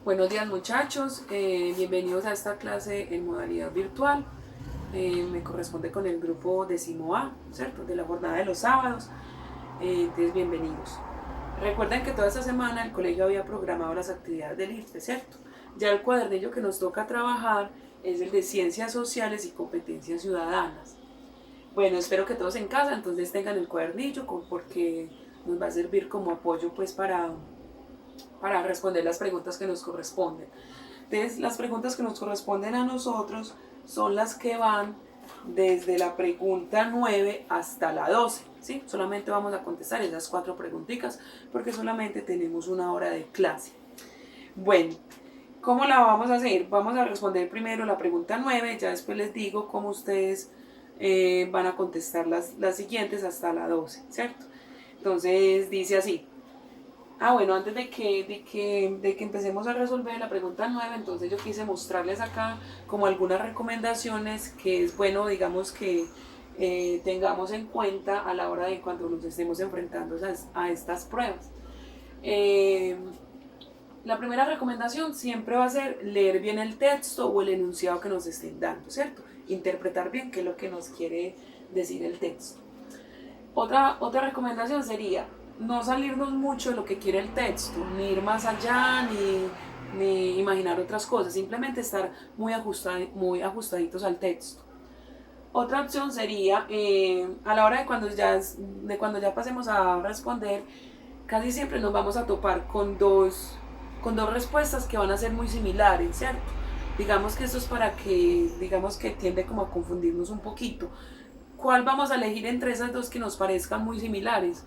Buenos días muchachos, bienvenidos a esta clase en modalidad virtual. Me corresponde con el grupo décimo A, ¿cierto? De la jornada de los sábados. Entonces, bienvenidos. Recuerden que toda esta semana el colegio había programado las actividades del IFTE, ¿cierto? Ya el cuadernillo que nos toca trabajar es el de Ciencias Sociales y Competencias Ciudadanas. Bueno, espero que todos en casa entonces tengan el cuadernillo porque nos va a servir como apoyo pues para responder las preguntas que nos corresponden. Entonces, las preguntas que nos corresponden a nosotros son las que van desde la pregunta 9 hasta la 12, ¿sí? Solamente vamos a contestar esas 4 preguntitas porque solamente tenemos una hora de clase. Bueno, ¿cómo la vamos a hacer? Vamos a responder primero la pregunta 9, ya después les digo cómo ustedes van a contestar las siguientes hasta la 12, ¿cierto? Entonces dice así. Bueno, antes de que empecemos a resolver la pregunta 9, entonces yo quise mostrarles acá como algunas recomendaciones que es bueno, digamos, que tengamos en cuenta a la hora de cuando nos estemos enfrentando a estas pruebas. La primera recomendación siempre va a ser leer bien el texto o el enunciado que nos estén dando, ¿cierto? Interpretar bien qué es lo que nos quiere decir el texto. Otra recomendación sería no salirnos mucho de lo que quiere el texto, ni ir más allá, ni imaginar otras cosas, simplemente estar muy ajustaditos al texto. Otra opción sería, a la hora de cuando ya pasemos a responder, casi siempre nos vamos a topar con dos respuestas que van a ser muy similares, ¿cierto? Digamos que esto es para que, digamos que tiende como a confundirnos un poquito. ¿Cuál vamos a elegir entre esas dos que nos parezcan muy similares?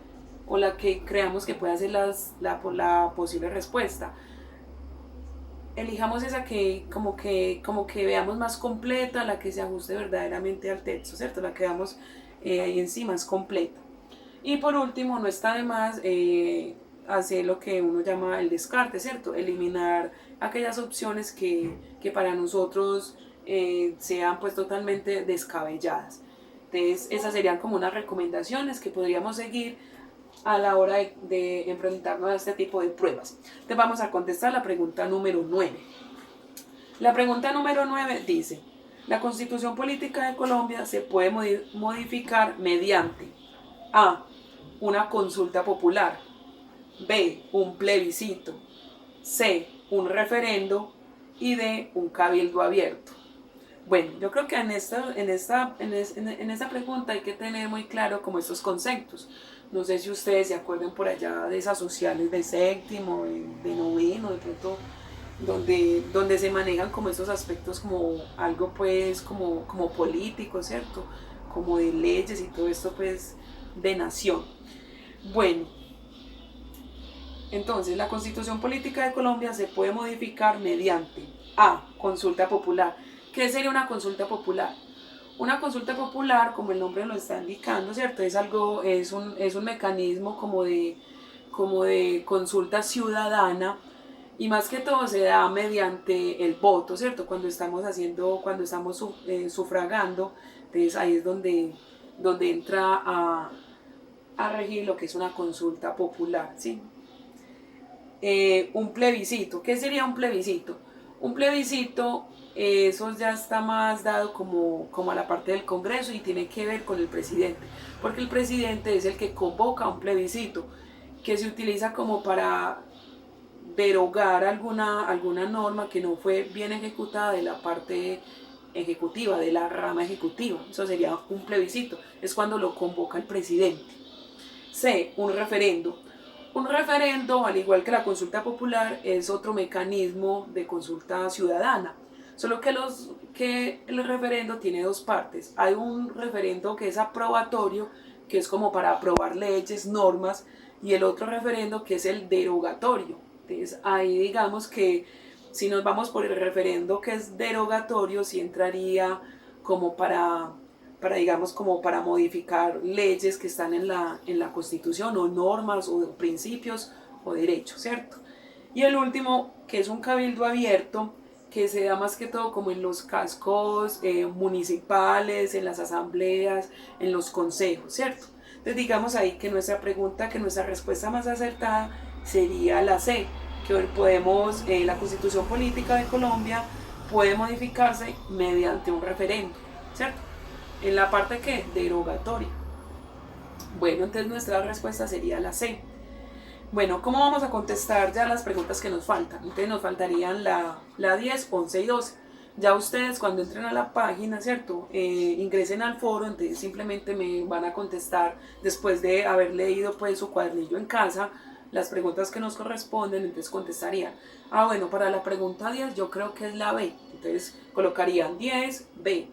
O la que creamos que pueda ser la posible respuesta. Elijamos esa que como que veamos más completa, la que se ajuste verdaderamente al texto, ¿cierto? La que veamos ahí en sí más completa. Y por último, no está de más hacer lo que uno llama el descarte, ¿cierto? Eliminar aquellas opciones que para nosotros sean pues totalmente descabelladas. Entonces, esas serían como unas recomendaciones que podríamos seguir a la hora de enfrentarnos a este tipo de pruebas. Entonces vamos a contestar la pregunta número 9. La pregunta número 9 dice, la Constitución Política de Colombia se puede modificar mediante A, una consulta popular, B, un plebiscito, C, un referendo y D, un cabildo abierto. Bueno, yo creo que en esta pregunta hay que tener muy claro como estos conceptos. No sé si ustedes se acuerdan por allá de esas sociales de séptimo, de noveno, de pronto, donde se manejan como estos aspectos como algo pues como político, ¿cierto? Como de leyes y todo esto pues de nación. Bueno, entonces la Constitución Política de Colombia se puede modificar mediante A, consulta popular. ¿Qué sería una consulta popular? Una consulta popular, como el nombre lo está indicando, ¿cierto? Es un mecanismo como de consulta ciudadana y más que todo se da mediante el voto, ¿cierto? Cuando estamos sufragando, entonces ahí es donde entra a regir lo que es una consulta popular, ¿sí? Un plebiscito. ¿Qué sería un plebiscito? Un plebiscito, eso ya está más dado como a la parte del Congreso y tiene que ver con el presidente, porque el presidente es el que convoca un plebiscito que se utiliza como para derogar alguna norma que no fue bien ejecutada de la parte ejecutiva, de la rama ejecutiva. Eso sería un plebiscito, es cuando lo convoca el presidente. C, un referendo. Un referendo, al igual que la consulta popular, es otro mecanismo de consulta ciudadana. Solo que el referendo tiene dos partes. Hay un referendo que es aprobatorio, que es como para aprobar leyes, normas, y el otro referendo que es el derogatorio. Entonces ahí digamos que si nos vamos por el referendo que es derogatorio, sí entraría como digamos, como para modificar leyes que están en la Constitución o normas o principios o derechos, ¿cierto? Y el último, que es un cabildo abierto, que se da más que todo como en los cascos municipales, en las asambleas, en los consejos, ¿cierto? Entonces digamos ahí que nuestra respuesta más acertada sería la C, que podemos, la Constitución Política de Colombia puede modificarse mediante un referendo, ¿cierto? En la parte que derogatoria. Bueno, entonces nuestra respuesta sería la C. Bueno, ¿cómo vamos a contestar ya las preguntas que nos faltan? Entonces nos faltarían la 10, 11 y 12. Ya ustedes cuando entren a la página, ¿cierto? Ingresen al foro, entonces simplemente me van a contestar después de haber leído pues su cuadernillo en casa, las preguntas que nos corresponden, entonces contestarían. Bueno, para la pregunta 10 yo creo que es la B, entonces colocarían 10, B.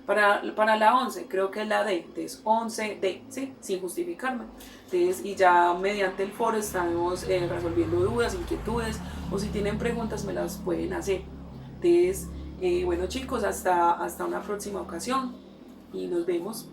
Para la 11 creo que es la D, entonces 11, D, ¿sí? Sin justificarme. Entonces, y ya mediante el foro estamos resolviendo dudas, inquietudes, o si tienen preguntas me las pueden hacer. Entonces, bueno chicos, hasta una próxima ocasión y nos vemos.